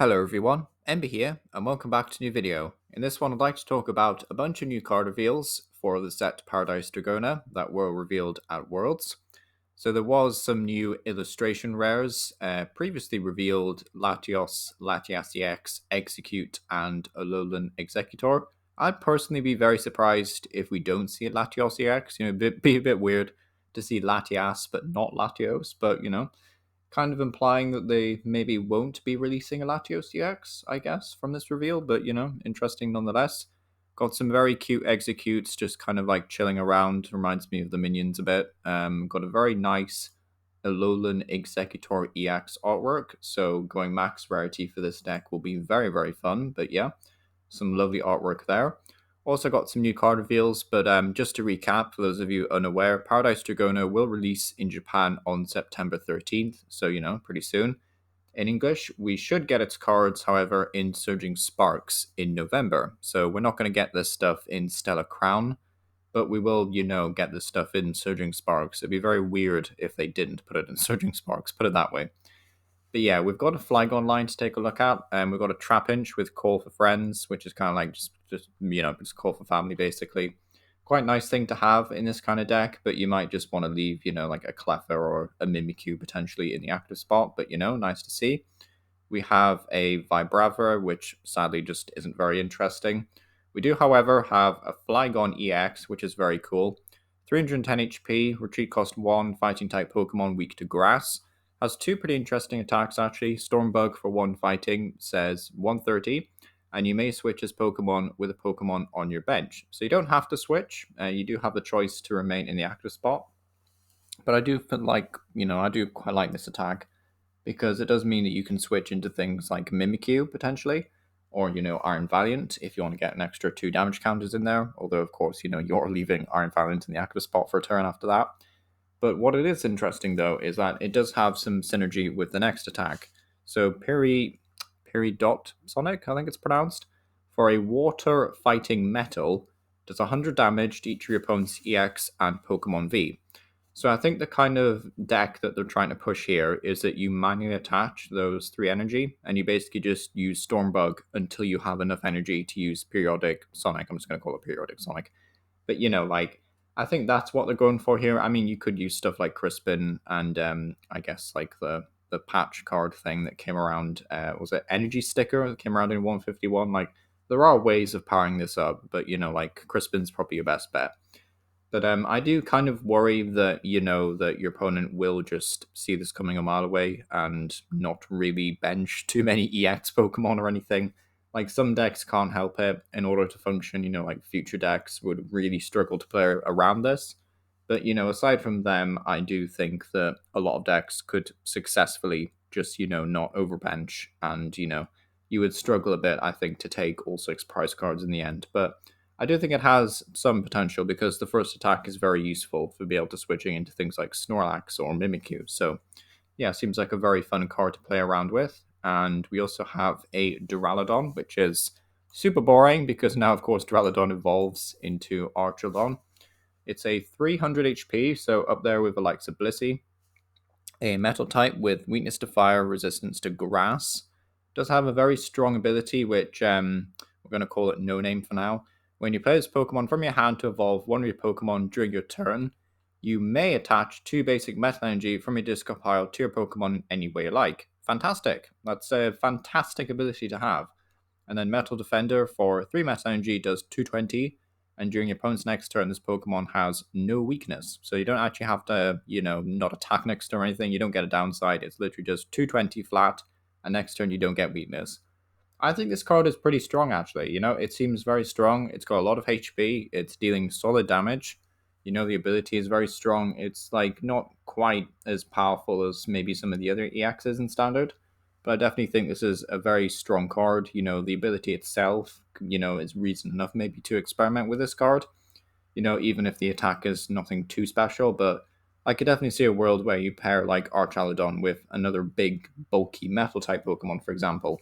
Hello everyone, Ember here, and welcome back to a new video. In this one I'd like to talk about a bunch of new card reveals for the set Paradise Dragona that were revealed at Worlds. So there was some new illustration rares, previously revealed Latios, Latias EX, Execute, and Alolan Executor. I'd personally be very surprised if we don't see a Latios EX, be a bit weird to see Latias but not Latios, but kind of implying that they maybe won't be releasing a Latios EX, I guess, from this reveal, but interesting nonetheless. Got some very cute executes, just kind of like chilling around. Reminds me of the minions a bit. Got a very nice Alolan Executor EX artwork, so going max rarity for this deck will be very, very fun. But yeah, some lovely artwork there. Also got some new card reveals, but just to recap, for those of you unaware, Paradise Dragona will release in Japan on September 13th, so pretty soon. In English, we should get its cards, however, in Surging Sparks in November. So we're not going to get this stuff in Stellar Crown, but we will, get this stuff in Surging Sparks. It'd be very weird if they didn't put it in Surging Sparks, put it that way. But yeah, we've got a Flygon line to take a look at, and we've got a Trapinch with Call for Friends, which is kind of like just Call for Family basically. Quite nice thing to have in this kind of deck, but you might just want to leave, like a Cleffa or a Mimikyu potentially in the active spot, but nice to see. We have a Vibrava, which sadly just isn't very interesting. We do, however, have a Flygon EX, which is very cool. 310 HP, retreat cost 1, fighting type Pokemon weak to grass. Has two pretty interesting attacks actually. Stormbug for 1 fighting says 130, and you may switch as Pokemon with a Pokemon on your bench. So you don't have to switch, you do have the choice to remain in the active spot. But I do feel like, I do quite like this attack because it does mean that you can switch into things like Mimikyu potentially, or Iron Valiant if you want to get an extra 2 damage counters in there. Although of course you're leaving Iron Valiant in the active spot for a turn after that. But what it is interesting though is that it does have some synergy with the next attack. So Peridot Sonic, I think it's pronounced, for a water fighting metal, does 100 damage to each of your opponent's EX and Pokemon V. So I think the kind of deck that they're trying to push here is that you manually attach those 3 energy, and you basically just use Stormbug until you have enough energy to use Periodic Sonic. I'm just going to call it Periodic Sonic. But I think that's what they're going for here. I mean, you could use stuff like Crispin and I guess like the patch card thing that came around. Was it Energy Sticker that came around in 151? Like there are ways of powering this up, but like Crispin's probably your best bet. But I do kind of worry that that your opponent will just see this coming a mile away and not really bench too many EX Pokemon or anything. Like some decks can't help it in order to function. Like future decks would really struggle to play around this. But aside from them, I do think that a lot of decks could successfully just not overbench, and you would struggle a bit, I think, to take all 6 prize cards in the end. But I do think it has some potential because the first attack is very useful for being able to switching into things like Snorlax or Mimikyu. So yeah, seems like a very fun card to play around with. And we also have a Duraludon, which is super boring because now, of course, Duraludon evolves into Archelon. It's a 300 HP, so up there with the likes of Blissey. A metal type with weakness to fire, resistance to grass. Does have a very strong ability, which we're going to call it No Name for now. When you play this Pokemon from your hand to evolve one of your Pokemon during your turn, you may attach 2 basic metal energy from your discard pile to your Pokemon in any way you like. Fantastic. That's a fantastic ability to have. And then Metal Defender for 3 metal energy does 220, and during your opponent's next turn, this Pokemon has no weakness. So you don't actually have to, not attack next turn or anything. You don't get a downside. It's literally just 220 flat, and next turn you don't get weakness. I think this card is pretty strong, actually. It seems very strong. It's got a lot of HP. It's dealing solid damage. The ability is very strong. It's like not quite as powerful as maybe some of the other EXs in Standard, but I definitely think this is a very strong card. The ability itself, is reason enough maybe to experiment with this card. Even if the attack is nothing too special, but I could definitely see a world where you pair like Archaludon with another big, bulky metal type Pokemon, for example.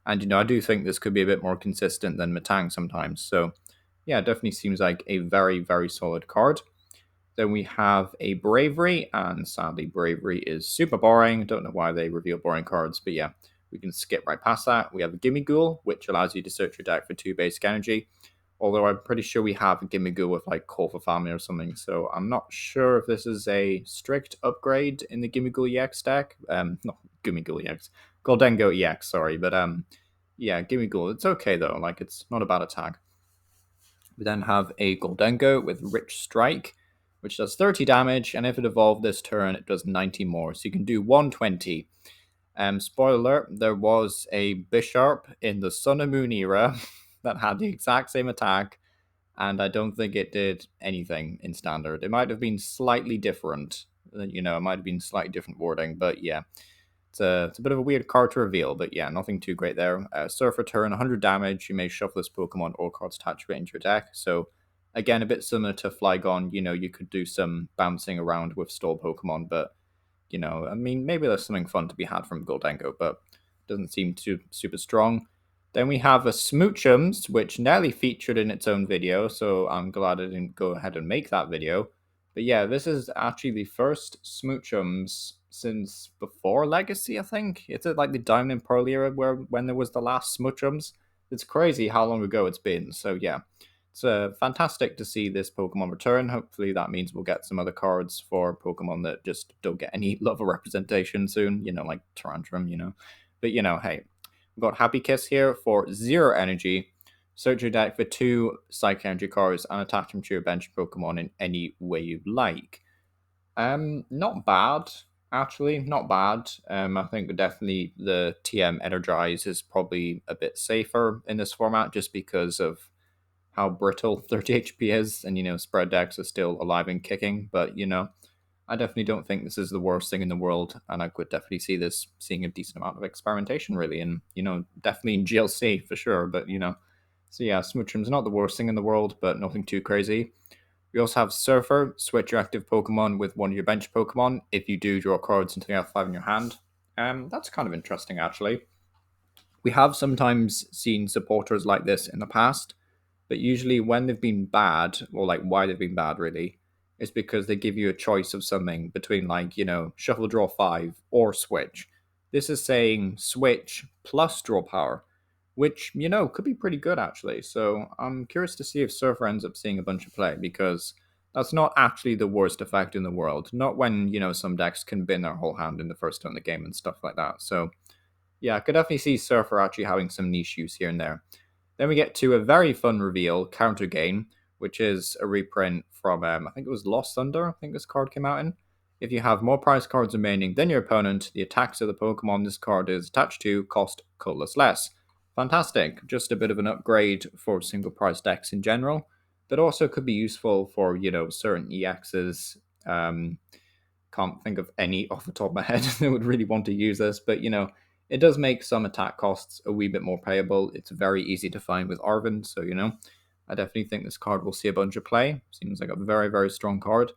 And I do think this could be a bit more consistent than Matang sometimes. So yeah, it definitely seems like a very, very solid card. Then we have a Bravery, and sadly Bravery is super boring. Don't know why they reveal boring cards, but yeah. we can skip right past that. We have a Gimme Ghoul, which allows you to search your deck for 2 basic energy. Although I'm pretty sure we have a Gimme Ghoul with like Call for Family or something, so I'm not sure if this is a strict upgrade in the Gimme Ghoul EX deck. Not Gimme Ghoul EX, Goldengo EX, sorry, but yeah, Gimme Ghoul. It's okay though, like it's not a bad attack. We then have a Goldengo with Rich Strike, which does 30 damage, and if it evolved this turn, it does 90 more. So you can do 120. Spoiler alert, there was a Bisharp in the Sun and Moon era that had the exact same attack, and I don't think it did anything in Standard. It might have been slightly different. You know, it might have been slightly different wording, but yeah. It's a bit of a weird card to reveal, but yeah, nothing too great there. Surfer turn, 100 damage. You may shuffle this Pokemon or cards attached to it into your deck. So, again, a bit similar to Flygon. You know, you could do some bouncing around with stall Pokemon, but, you know, I mean, maybe there's something fun to be had from Goldengo, but doesn't seem too super strong. Then we have a Smoochums, which Nelly featured in its own video, so I'm glad I didn't go ahead and make that video. But yeah, this is actually the first Smoochums since before Legacy, I think. It's like the Diamond and Pearl era when there was the last Smoochums. It's crazy how long ago it's been. So yeah, it's fantastic to see this Pokemon return. Hopefully that means we'll get some other cards for Pokemon that just don't get any love or representation soon. You know, like Tarantrum, you know. But you know, hey, we've got Happy Kiss here for 0 energy. Search your deck for 2 Psychic Energy cards and attach them to your bench Pokemon in any way you like. Not bad, actually, not bad. I think definitely the TM Energize is probably a bit safer in this format just because of how brittle 30 HP is, and you know, spread decks are still alive and kicking, but you know, I definitely don't think this is the worst thing in the world, and I could definitely see this seeing a decent amount of experimentation, really, and you know, definitely in GLC for sure, but you know, so yeah, Smoochum's not the worst thing in the world, but nothing too crazy. We also have Surfer, switch your active Pokemon with one of your bench Pokemon if you do draw cards until you have 5 in your hand. That's kind of interesting, actually. We have sometimes seen supporters like this in the past, but usually when they've been bad, or like why they've been bad really, is because they give you a choice of something between like, you know, shuffle draw 5 or switch. This is saying switch plus draw power, which, you know, could be pretty good actually. So I'm curious to see if Surfer ends up seeing a bunch of play, because that's not actually the worst effect in the world. Not when, you know, some decks can bin their whole hand in the first turn of the game and stuff like that. So yeah, I could definitely see Surfer actually having some niche use here and there. Then we get to a very fun reveal, Counter Game, which is a reprint from, I think it was Lost Thunder, I think this card came out in. If you have more prize cards remaining than your opponent, the attacks of the Pokemon this card is attached to cost colorless less. Fantastic, just a bit of an upgrade for single price decks in general, that also could be useful for, you know, certain EXs. Can't think of any off the top of my head that would really want to use this, but you know, it does make some attack costs a wee bit more payable. It's very easy to find with Arven, so you know, I definitely think this card will see a bunch of play. Seems like a very, very strong card.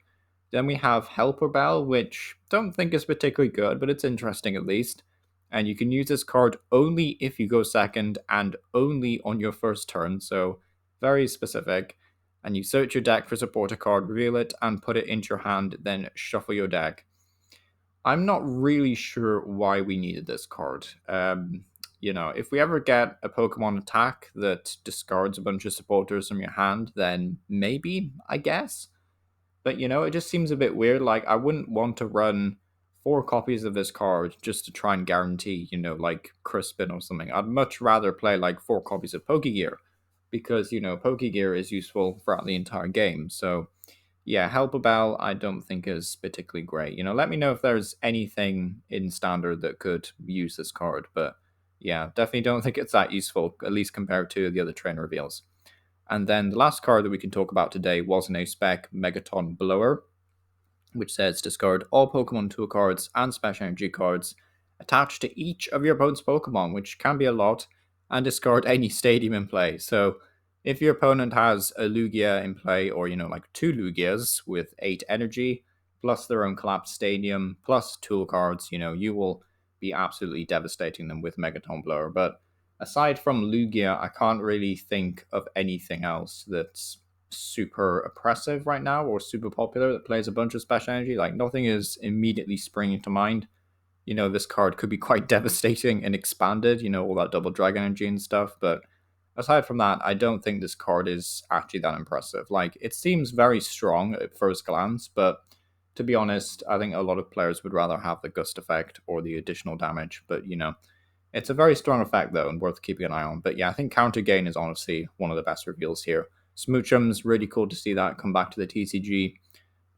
Then we have Helper Bell, which don't think is particularly good, but it's interesting at least. And you can use this card only if you go second and only on your first turn, so very specific. And you search your deck for supporter card, reveal it, and put it into your hand, then shuffle your deck. I'm not really sure why we needed this card. You know, if we ever get a Pokemon attack that discards a bunch of supporters from your hand, then maybe, I guess. But, you know, it just seems a bit weird. Like, I wouldn't want to run 4 copies of this card just to try and guarantee, you know, like Crispin or something. I'd much rather play like 4 copies of Pokegear because, you know, Pokegear is useful throughout the entire game. So, yeah, Helper Bell I don't think is particularly great. You know, let me know if there's anything in Standard that could use this card. But yeah, definitely don't think it's that useful, at least compared to the other trainer reveals. And then the last card that we can talk about today was an A-Spec Megaton Blower, which says discard all Pokemon tool cards and special energy cards attached to each of your opponent's Pokemon, which can be a lot, and discard any stadium in play. So if your opponent has a Lugia in play, or, you know, like 2 Lugias with 8 energy, plus their own collapsed stadium, plus tool cards, you know, you will be absolutely devastating them with Megaton Blower. But aside from Lugia, I can't really think of anything else that's super oppressive right now or super popular that plays a bunch of special energy. Like, nothing is immediately springing to mind. this card could be quite devastating and expanded, all that double dragon energy and stuff. But aside from that, I don't think this card is actually that impressive. Like, it seems very strong at first glance, but to be honest, I think a lot of players would rather have the gust effect or the additional damage. But, it's a very strong effect, though, and worth keeping an eye on. But yeah, I think Counter Gain is honestly one of the best reveals here. Smoochums, really cool to see that come back to the TCG.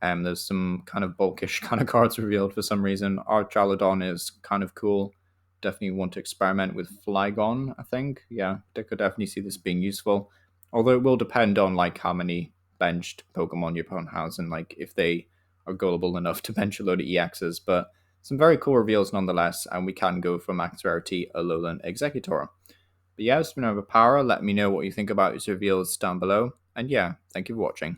There's some kind of bulkish kind of cards revealed for some reason. Archaludon is kind of cool. Definitely want to experiment with Flygon, I think. Yeah, I could definitely see this being useful. Although it will depend on like how many benched Pokemon your opponent has and like if they are gullible enough to bench a load of EXs. But some very cool reveals nonetheless, and we can go for max rarity Alolan Executor. But yeah, it's been overpower. Let me know what you think about these reveals down below. And yeah, thank you for watching.